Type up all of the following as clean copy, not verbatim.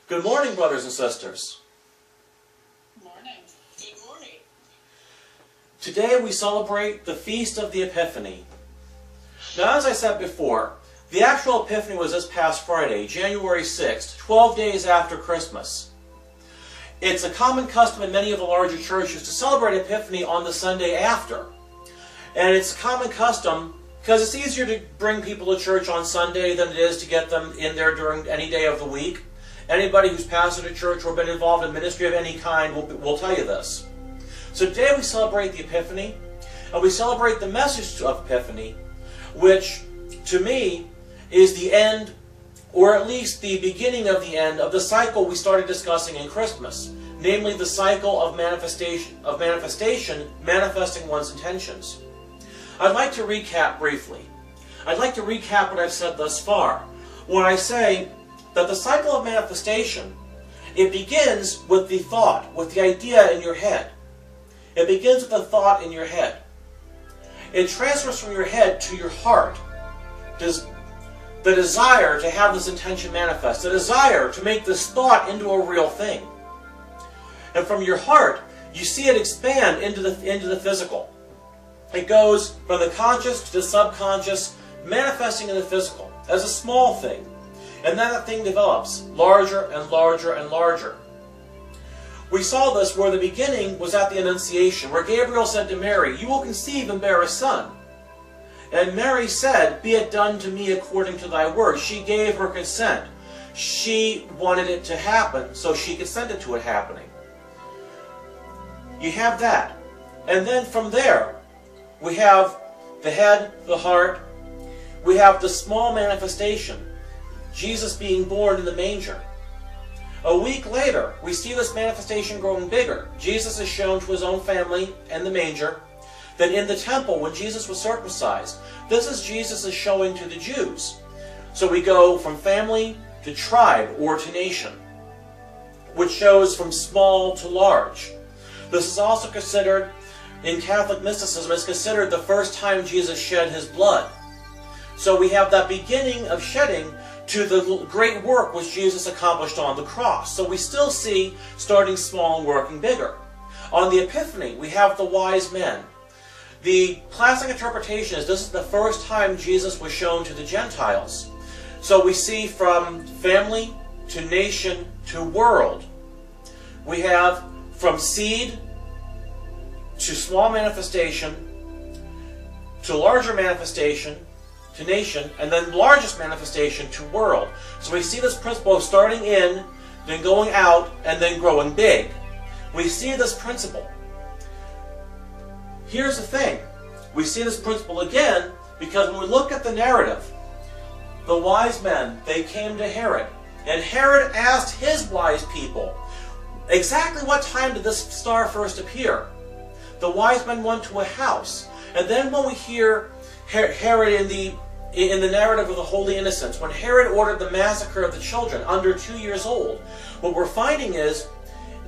Good morning, brothers and sisters. Morning. Good morning. Today we celebrate the Feast of the Epiphany. Now, as I said before, the actual Epiphany was this past Friday, January 6th, 12 days after Christmas. It's a common custom in many of the larger churches to celebrate Epiphany on the Sunday after. And it's a common custom because it's easier to bring people to church on Sunday than it is to get them in there during any day of the week. Anybody who's pastored a church or been involved in ministry of any kind will tell you this. So today we celebrate the Epiphany, and we celebrate the message of Epiphany, which to me is the end, or at least the beginning of the end, of the cycle we started discussing in Christmas, namely the cycle of manifestation manifesting one's intentions. I'd like to recap briefly. I'd like to recap what I've said thus far. When I say that the cycle of manifestation, it begins with the thought, with the idea in your head. It begins with the thought in your head. It transfers from your head to your heart. The desire to have this intention manifest, the desire to make this thought into a real thing. And from your heart, you see it expand into the physical. It goes from the conscious to the subconscious, manifesting in the physical as a small thing. And then that thing develops larger and larger and larger. We saw this where the beginning was at the Annunciation, where Gabriel said to Mary, "You will conceive and bear a son." And Mary said, "Be it done to me according to thy word." She gave her consent. She wanted it to happen, so she consented to it happening. You have that. And then from there, we have the head, the heart. We have the small manifestation, Jesus being born in the manger. A week later, we see this manifestation growing bigger. Jesus is shown to his own family in the manger. Then in the temple, when Jesus was circumcised, this is Jesus is showing to the Jews. So we go from family to tribe or to nation, which shows from small to large. This is also considered, in Catholic mysticism, it's considered the first time Jesus shed his blood. So we have that beginning of shedding to the great work which Jesus accomplished on the cross. So we still see starting small and working bigger. On the Epiphany, we have the wise men. The classic interpretation is this is the first time Jesus was shown to the Gentiles. So we see from family to nation to world. We have from seed to small manifestation to larger manifestation to nation, and then largest manifestation to world. So we see this principle of starting in, then going out, and then growing big. We see this principle. Here's the thing. We see this principle again because when we look at the narrative, the wise men, they came to Herod, and Herod asked his wise people, exactly what time did this star first appear? The wise men went to a house. And then when we hear Herod in the narrative of the Holy Innocents, when Herod ordered the massacre of the children under 2 years old, what we're finding is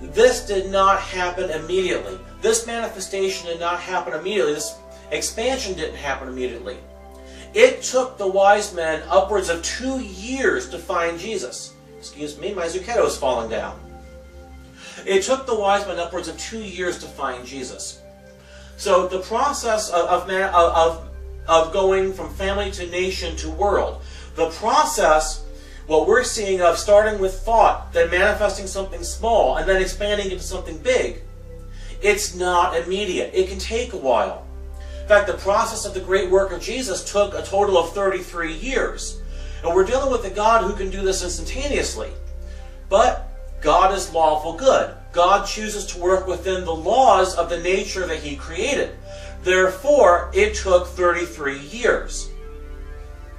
this did not happen immediately. This manifestation did not happen immediately. This expansion didn't happen immediately. It took the wise men upwards of 2 years to find Jesus. Excuse me, my Zucchetto is falling down. It took the wise men upwards of 2 years to find Jesus. So the process of going from family to nation to world, the process, what we're seeing of starting with thought, then manifesting something small, and then expanding into something big, it's not immediate. It can take a while. In fact, the process of the great work of Jesus took a total of 33 years. And we're dealing with a God who can do this instantaneously. But God is lawful good. God chooses to work within the laws of the nature that he created. Therefore, it took 33 years.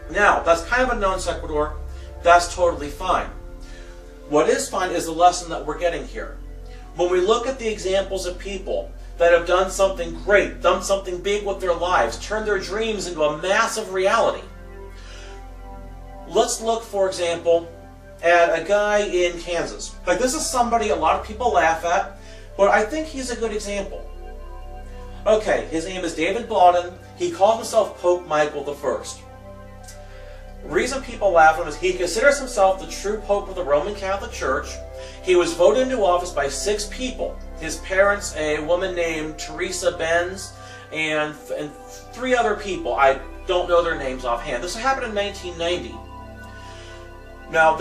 Now, that's kind of a non sequitur. That's totally fine. What is fine is the lesson that we're getting here. When we look at the examples of people that have done something great, done something big with their lives, turned their dreams into a massive reality. Let's look, for example, at a guy in Kansas. Like, this is somebody a lot of people laugh at, but I think he's a good example. Okay, his name is David Bawden. He calls himself Pope Michael I. reason people laugh at him is he considers himself the true Pope of the Roman Catholic Church. He was voted into office by 6 people. His parents, a woman named Teresa Benz, and 3 other people. I don't know their names offhand. This happened in 1990. Now,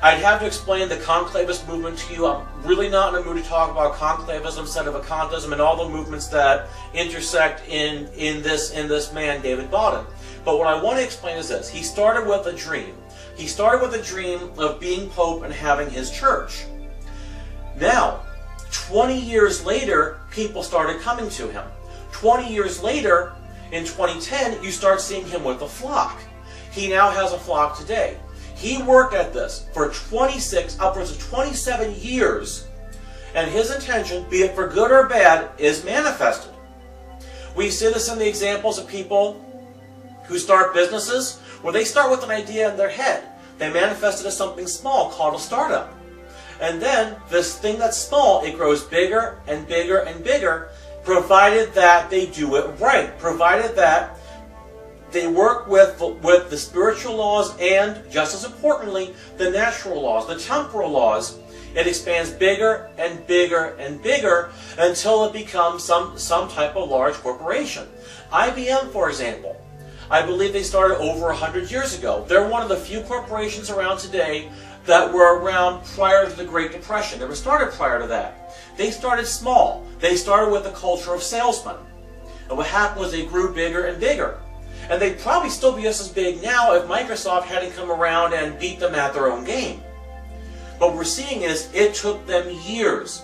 I'd have to explain the conclavist movement to you. I'm really not in the mood to talk about conclavism, sedevacantism, and all the movements that intersect in this man, David Bawden. But what I want to explain is this. He started with a dream. He started with a dream of being Pope and having his church. Now, 20 years later, people started coming to him. 20 years later, in 2010, you start seeing him with a flock. He now has a flock today. He worked at this for 26, upwards of 27 years, and his intention, be it for good or bad, is manifested. We see this in the examples of people who start businesses, where they start with an idea in their head. They manifest it as something small called a startup. And then, this thing that's small, it grows bigger and bigger and bigger, provided that they do it right, provided that they work with the spiritual laws and, just as importantly, the natural laws, the temporal laws. It expands bigger and bigger and bigger until it becomes some type of large corporation. IBM, for example, I believe they started over 100 years ago. They're one of the few corporations around today that were around prior to the Great Depression. They were started prior to that. They started small. They started with the culture of salesmen. And what happened was they grew bigger and bigger. And they'd probably still be just as big now if Microsoft hadn't come around and beat them at their own game. But what we're seeing is it took them years.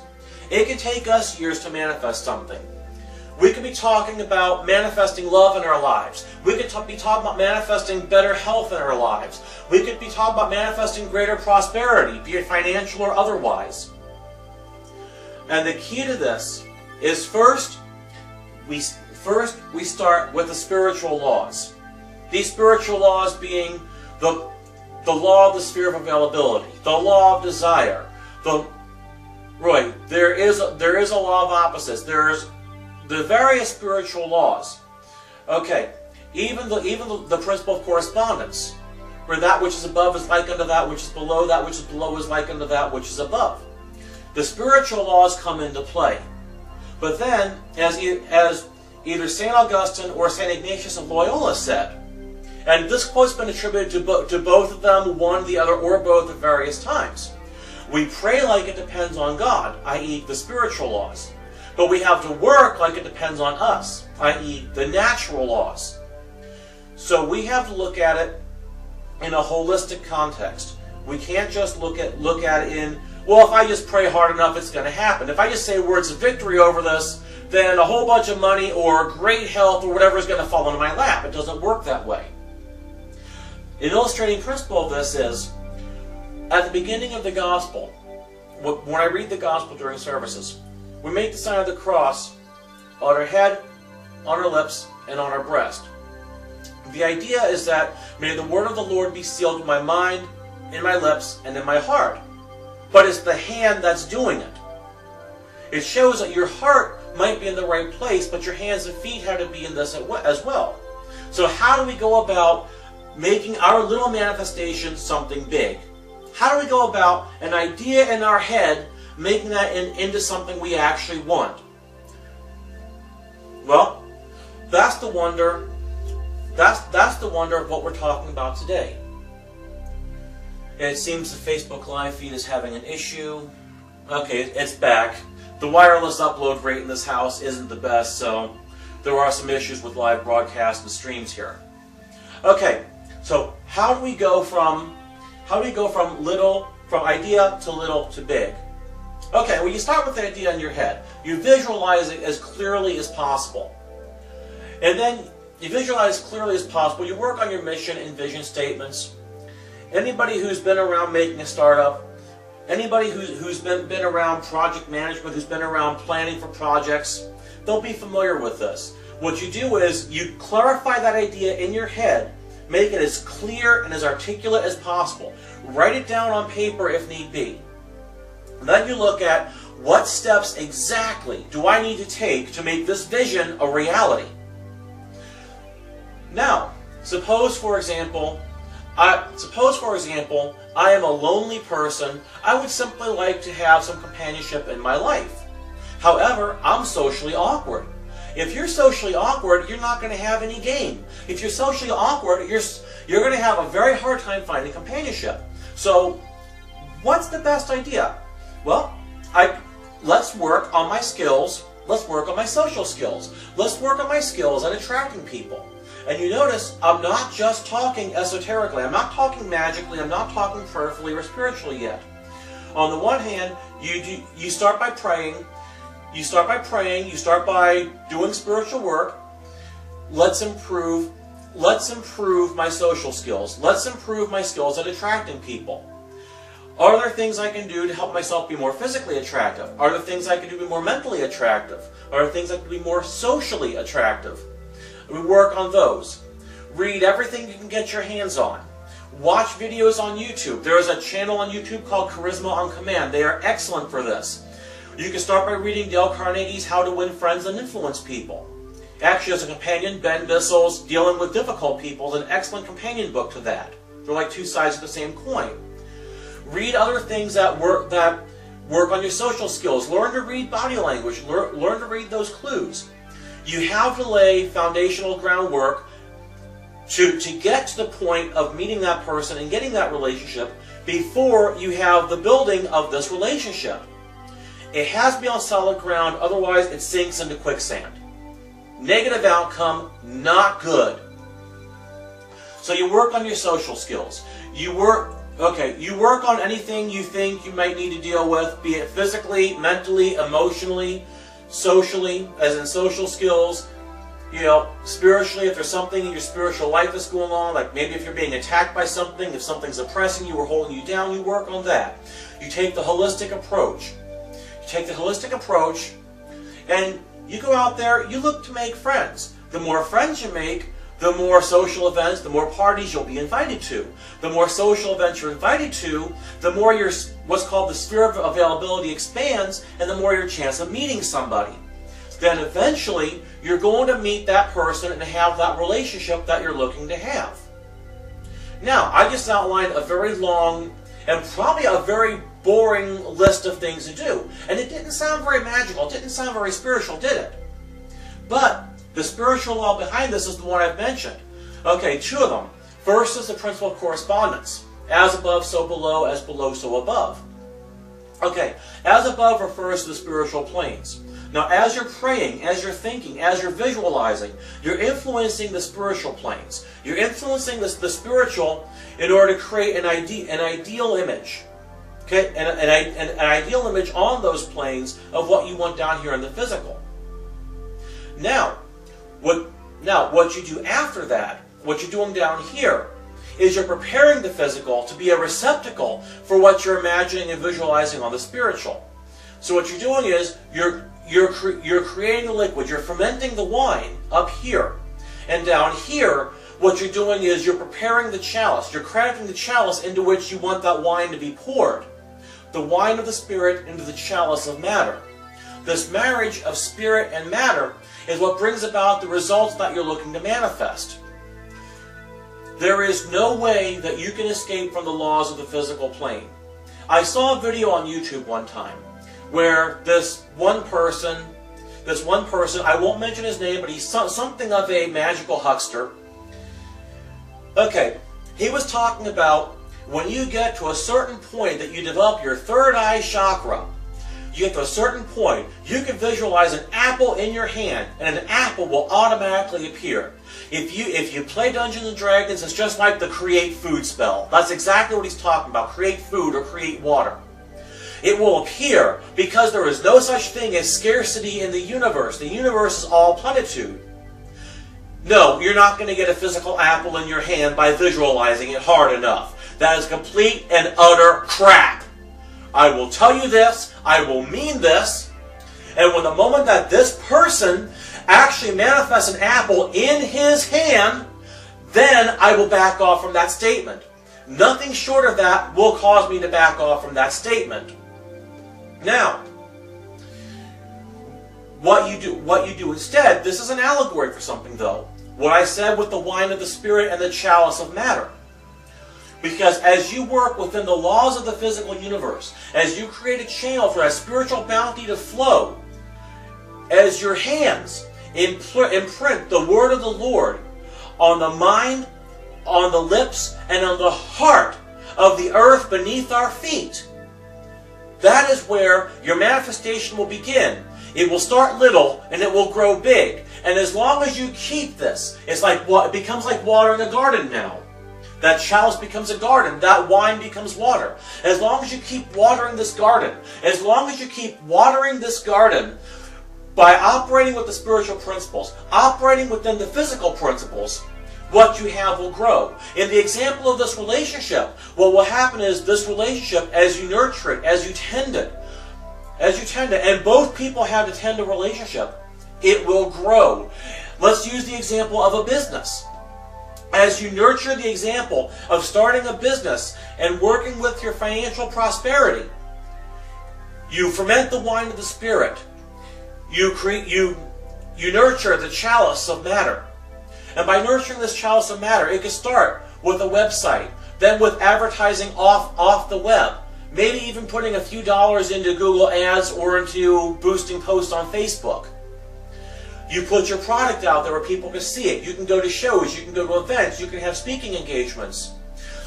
It can take us years to manifest something. We could be talking about manifesting love in our lives. We could be talking about manifesting better health in our lives. We could be talking about manifesting greater prosperity, be it financial or otherwise. And the key to this is first we start with the spiritual laws. These spiritual laws being the law of the sphere of availability, the law of desire. There is a law of opposites. There's the various spiritual laws. Okay, even the principle of correspondence, where that which is above is like unto that which is below, that which is below is like unto that which is above. The spiritual laws come into play. But then, as either St. Augustine or St. Ignatius of Loyola said, and this quote's been attributed to both of them, one, the other, or both at various times. We pray like it depends on God, i.e. the spiritual laws. But we have to work like it depends on us, i.e. the natural laws. So we have to look at it in a holistic context. We can't just look at it in, well, if I just pray hard enough, it's going to happen. If I just say words of victory over this, then a whole bunch of money or great health or whatever is going to fall into my lap. It doesn't work that way. An illustrating principle of this is, at the beginning of the gospel, when I read the gospel during services, we make the sign of the cross on our head, on our lips, and on our breast. The idea is that may the word of the Lord be sealed in my mind, in my lips, and in my heart. But it's the hand that's doing it. It shows that your heart might be in the right place, but your hands and feet have to be in this as well. So how do we go about making our little manifestation something big? How do we go about an idea in our head, making that into something we actually want? Well, that's the wonder. That's the wonder of what we're talking about today. And it seems the Facebook Live feed is having an issue. Okay, it's back. The wireless upload rate in this house isn't the best, so there are some issues with live broadcasts and streams here. Okay, so how do we go from idea to little to big? Okay, well, you start with the idea in your head. You visualize it as clearly as possible. And then you visualize as clearly as possible. You work on your mission and vision statements. Anybody who's been around making a startup, anybody who's been around project management, who's been around planning for projects, they'll be familiar with this. What you do is you clarify that idea in your head, make it as clear and as articulate as possible. Write it down on paper if need be. And then you look at what steps exactly do I need to take to make this vision a reality. Now, Suppose, for example, I am a lonely person. I would simply like to have some companionship in my life. However, I'm socially awkward. If you're socially awkward, you're not going to have any game. If you're socially awkward, you're going to have a very hard time finding companionship. So, what's the best idea? Well, let's work on my skills. Let's work on my social skills. Let's work on my skills at attracting people. And you notice, I'm not just talking esoterically. I'm not talking magically. I'm not talking prayerfully or spiritually yet. On the one hand, you start by praying. You start by praying. You start by doing spiritual work. Let's improve my social skills. Let's improve my skills at attracting people. Are there things I can do to help myself be more physically attractive? Are there things I can do to be more mentally attractive? Are there things I can be more socially attractive? We work on those. Read everything you can get your hands on. Watch videos on YouTube. There is a channel on YouTube called Charisma on Command. They are excellent for this. You can start by reading Dale Carnegie's How to Win Friends and Influence People. Actually, as a companion, Ben Bissell's Dealing with Difficult People is an excellent companion book to that. They're like two sides of the same coin. Read other things that work on your social skills. Learn to read body language. Learn to read those clues. You have to lay foundational groundwork to get to the point of meeting that person and getting that relationship before you have the building of this relationship. It has to be on solid ground, otherwise it sinks into quicksand. Negative outcome, not good. So you work on your social skills. You work on anything you think you might need to deal with, be it physically, mentally, emotionally, socially, as in social skills, spiritually, if there's something in your spiritual life that's going on, like maybe if you're being attacked by something, if something's oppressing you or holding you down, you work on that. You take the holistic approach. And you go out there, you look to make friends. The more friends you make, the more social events, the more parties you'll be invited to. The more social events you're invited to, the more your what's called the sphere of availability expands, and the more your chance of meeting somebody. Then eventually, you're going to meet that person and have that relationship that you're looking to have. Now, I just outlined a very long and probably a very boring list of things to do. And it didn't sound very magical, it didn't sound very spiritual, did it? But the spiritual law behind this is the one I've mentioned. Okay, two of them. First is the principle of correspondence. As above, so below, as below, so above. Okay, as above refers to the spiritual planes. Now, as you're praying, as you're thinking, as you're visualizing, you're influencing the spiritual planes. You're influencing the spiritual in order to create an ideal image. Okay, an ideal image on those planes of what you want down here in the physical. Now, what you do after that, what you're doing down here, is you're preparing the physical to be a receptacle for what you're imagining and visualizing on the spiritual. So what you're doing is you're creating the liquid, you're fermenting the wine up here. And down here, what you're doing is you're preparing the chalice. You're crafting the chalice into which you want that wine to be poured. The wine of the spirit into the chalice of matter. This marriage of spirit and matter is what brings about the results that you're looking to manifest. There is no way that you can escape from the laws of the physical plane. I saw a video on YouTube one time where this one person, I won't mention his name, but he's something of a magical huckster. Okay, he was talking about when you get to a certain point that you develop your third eye chakra, you get to a certain point, you can visualize an apple in your hand, and an apple will automatically appear. If you play Dungeons & Dragons, it's just like the create food spell. That's exactly what he's talking about, create food or create water. It will appear because there is no such thing as scarcity in the universe. The universe is all plenitude. No, you're not going to get a physical apple in your hand by visualizing it hard enough. That is complete and utter crap. I will tell you this, I will mean this, and when the moment that this person actually manifests an apple in his hand, then I will back off from that statement. Nothing short of that will cause me to back off from that statement. Now, what you do instead, this is an allegory for something though. What I said with the wine of the Spirit and the chalice of matter. Because as you work within the laws of the physical universe, as you create a channel for that spiritual bounty to flow, as your hands imprint the word of the Lord on the mind, on the lips, and on the heart of the earth beneath our feet, that is where your manifestation will begin. It will start little and it will grow big. And as long as you keep this, it becomes like water in a garden now. That chalice becomes a garden. That wine becomes water. As long as you keep watering this garden, as long as you keep watering this garden by operating with the spiritual principles, operating within the physical principles, what you have will grow. In the example of this relationship, what will happen is this relationship, as you nurture it, as you tend it, and both people have to tend a relationship, it will grow. Let's use the example of a business. As you nurture the example of starting a business and working with your financial prosperity, you ferment the wine of the Spirit. You nurture the chalice of matter. And by nurturing this chalice of matter, it can start with a website, then with advertising off the web, maybe even putting a few dollars into Google Ads or into boosting posts on Facebook. You put your product out there where people can see it. You can go to shows, you can go to events, you can have speaking engagements.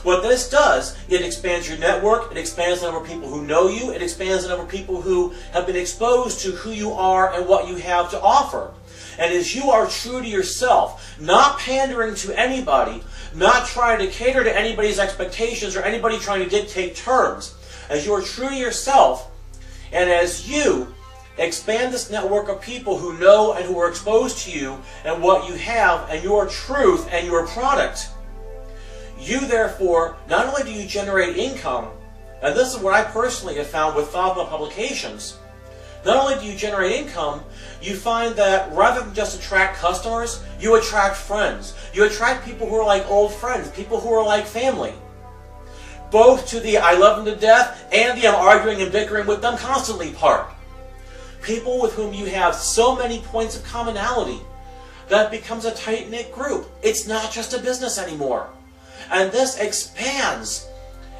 What this does, it expands your network, it expands the number of people who know you, it expands the number of people who have been exposed to who you are and what you have to offer. And as you are true to yourself, not pandering to anybody, not trying to cater to anybody's expectations or anybody trying to dictate terms, as you are true to yourself, and as you expand this network of people who know and who are exposed to you and what you have and your truth and your product, you therefore, not only do you generate income, and this is what I personally have found with Thought Publications, not only do you generate income, you find that rather than just attract customers, you attract friends. You attract people who are like old friends, people who are like family. Both to the I love them to death and the I'm arguing and bickering with them constantly part. People with whom you have so many points of commonality that it becomes a tight-knit group. It's not just a business anymore. And this expands.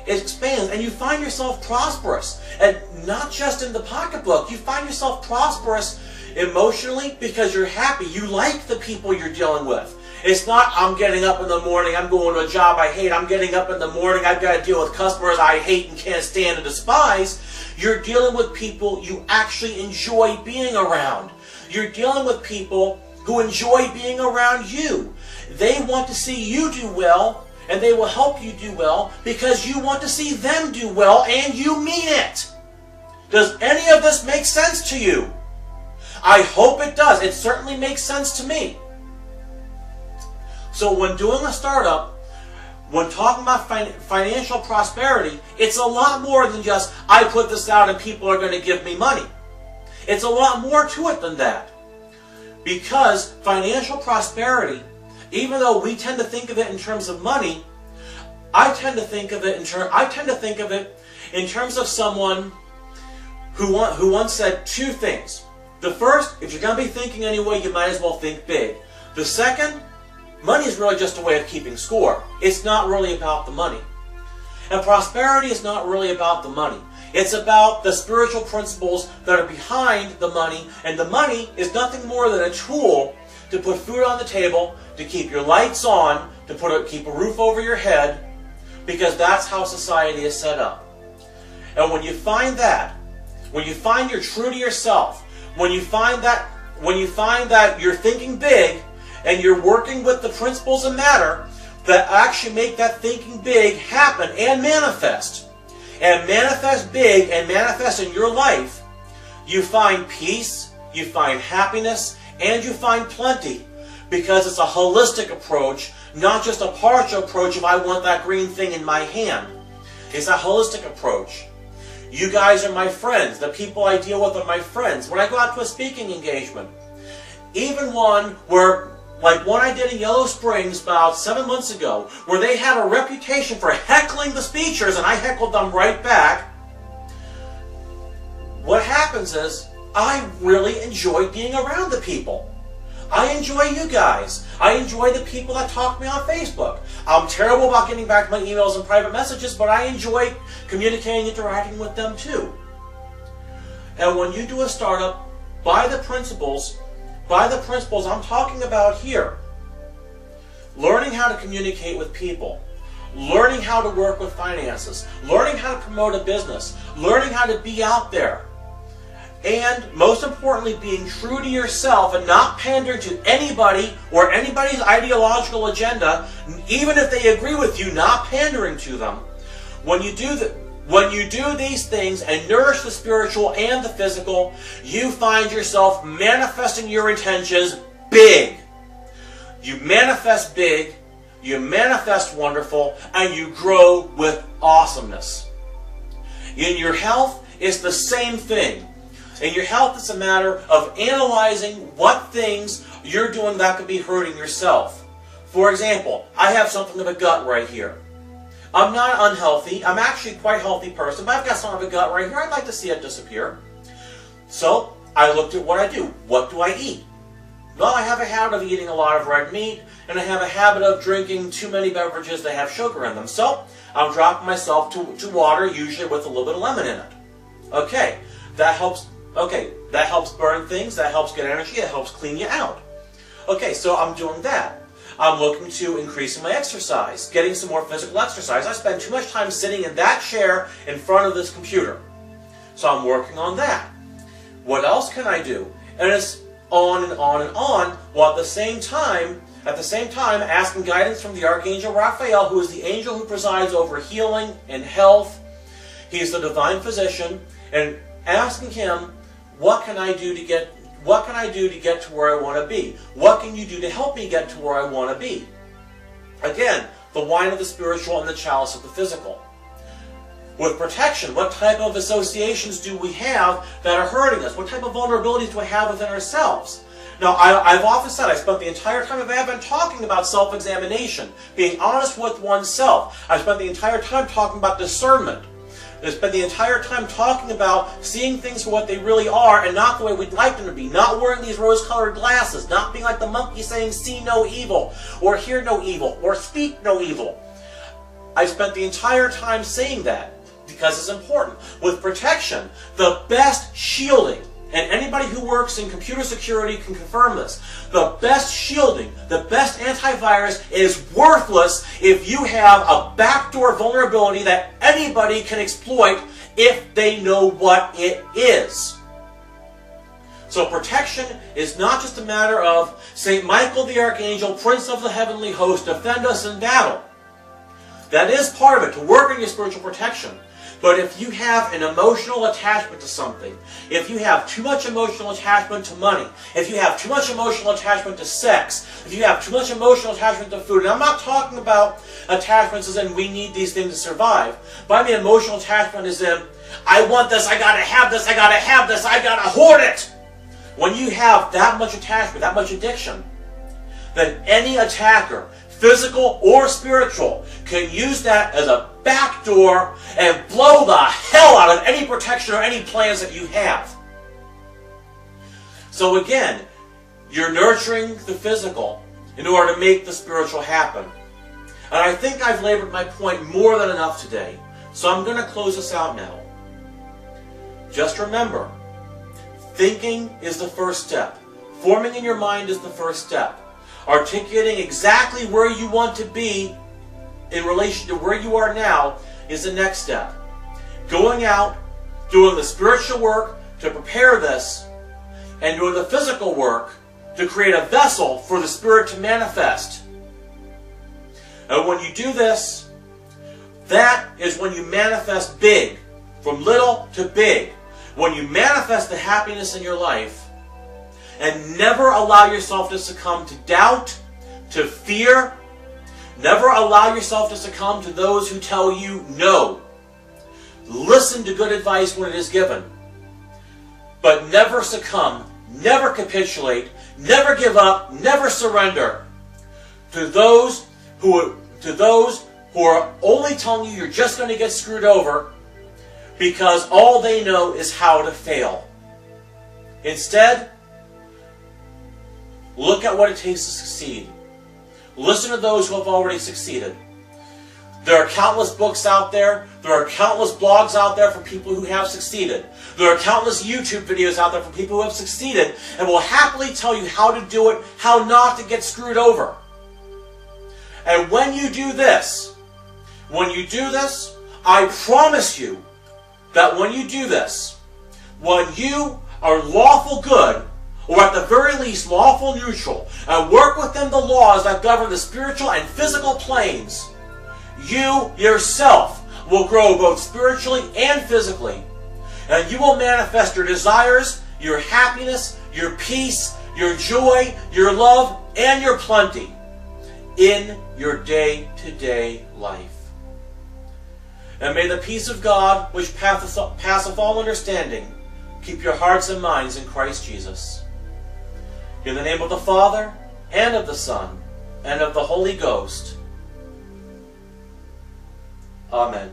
It expands, and you find yourself prosperous. And not just in the pocketbook. You find yourself prosperous emotionally because you're happy. You like the people you're dealing with. It's not, I'm getting up in the morning, I'm going to a job I hate, I'm getting up in the morning, I've got to deal with customers I hate and can't stand and despise. You're dealing with people you actually enjoy being around. You're dealing with people who enjoy being around you. They want to see you do well, and they will help you do well because you want to see them do well, and you mean it. Does any of this make sense to you? I hope it does. It certainly makes sense to me. So when doing a startup, when talking about financial prosperity, it's a lot more than just, I put this out and people are going to give me money. It's a lot more to it than that. Because financial prosperity, even though we tend to think of it in terms of money, I tend to think of it in terms of someone who once said two things. The first, if you're going to be thinking anyway, you might as well think big. The second, money is really just a way of keeping score. It's not really about the money. And prosperity is not really about the money. It's about the spiritual principles that are behind the money. And the money is nothing more than a tool to put food on the table, to keep your lights on, to keep a roof over your head, because that's how society is set up. And when you find that, when you find you're true to yourself, when you find that you're thinking big, and you're working with the principles of matter that actually make that thinking big happen and manifest big and manifest in your life, you find peace, you find happiness, and you find plenty. Because it's a holistic approach, not just a partial approach of I want that green thing in my hand. It's a holistic approach. You guys are my friends. The people I deal with are my friends. When I go out to a speaking engagement, even one where, like one I did in Yellow Springs about 7 months ago, where they had a reputation for heckling the speakers, and I heckled them right back. What happens is, I really enjoy being around the people. I enjoy you guys. I enjoy the people that talk to me on Facebook. I'm terrible about getting back to my emails and private messages, but I enjoy communicating, interacting with them too. And when you do a startup, by the principles I'm talking about here, learning how to communicate with people, learning how to work with finances, learning how to promote a business, learning how to be out there, and most importantly, being true to yourself and not pandering to anybody or anybody's ideological agenda, even if they agree with you, not pandering to them. When you do these things and nourish the spiritual and the physical, you find yourself manifesting your intentions big. You manifest big, you manifest wonderful, and you grow with awesomeness. In your health, it's the same thing. In your health, it's a matter of analyzing what things you're doing that could be hurting yourself. For example, I have something of a gut right here. I'm not unhealthy. I'm actually quite a healthy person, but I've got some of a gut right here. I'd like to see it disappear. So I looked at what I do. What do I eat? Well, I have a habit of eating a lot of red meat, and I have a habit of drinking too many beverages that have sugar in them. So I'm dropping myself to water, usually with a little bit of lemon in it. Okay, that helps burn things, that helps get energy, it helps clean you out. Okay, so I'm doing that. I'm looking to increasing my exercise, getting some more physical exercise. I spend too much time sitting in that chair in front of this computer. So I'm working on that. What else can I do? And it's on and on and on, while at the same time asking guidance from the Archangel Raphael, who is the angel who presides over healing and health. He's the divine physician, and asking him, what can I do to get to where I want to be? What can you do to help me get to where I want to be? Again, the wine of the spiritual and the chalice of the physical. With protection, what type of associations do we have that are hurting us? What type of vulnerabilities do we have within ourselves? Now, I've often said, I spent the entire time of Advent talking about self-examination, being honest with oneself. I spent the entire time talking about discernment. I spent the entire time talking about seeing things for what they really are and not the way we'd like them to be. Not wearing these rose-colored glasses. Not being like the monkey saying, see no evil, or hear no evil, or speak no evil. I spent the entire time saying that because it's important. With protection, the best shielding, and anybody who works in computer security can confirm this, the best shielding, the best antivirus is worthless if you have a backdoor vulnerability that anybody can exploit if they know what it is. So protection is not just a matter of St. Michael the Archangel, Prince of the Heavenly Host, defend us in battle. That is part of it, to work on your spiritual protection. But if you have an emotional attachment to something, if you have too much emotional attachment to money, if you have too much emotional attachment to sex, if you have too much emotional attachment to food, and I'm not talking about attachments as in we need these things to survive, but I mean emotional attachment as in, I want this, I gotta have this, I gotta have this, I gotta hoard it. When you have that much attachment, that much addiction, then any attacker, physical or spiritual, can use that as a backdoor and blow the hell out of any protection or any plans that you have. So again, you're nurturing the physical in order to make the spiritual happen. And I think I've labored my point more than enough today, so I'm going to close this out now. Just remember, thinking is the first step. Forming in your mind is the first step. Articulating exactly where you want to be in relation to where you are now is the next step. Going out, doing the spiritual work to prepare this, and doing the physical work to create a vessel for the Spirit to manifest. And when you do this, that is when you manifest big, from little to big. When you manifest the happiness in your life, and never allow yourself to succumb to doubt, to fear. Never allow yourself to succumb to those who tell you no. Listen to good advice when it is given. But never succumb, never capitulate, never give up, never surrender to those who are only telling you you're just going to get screwed over because all they know is how to fail. Instead, Look at what it takes to succeed. Listen to those who have already succeeded. There are countless books out there. There are countless blogs out there for people who have succeeded. There are countless YouTube videos out there for people who have succeeded and will happily tell you how to do it, how not to get screwed over. And when you do this, I promise you that when you do this, when you are lawful good, or at the very least lawful neutral, and work within the laws that govern the spiritual and physical planes, you yourself will grow both spiritually and physically. And you will manifest your desires, your happiness, your peace, your joy, your love, and your plenty in your day-to-day life. And may the peace of God, which passeth all understanding, keep your hearts and minds in Christ Jesus. In the name of the Father, and of the Son, and of the Holy Ghost. Amen.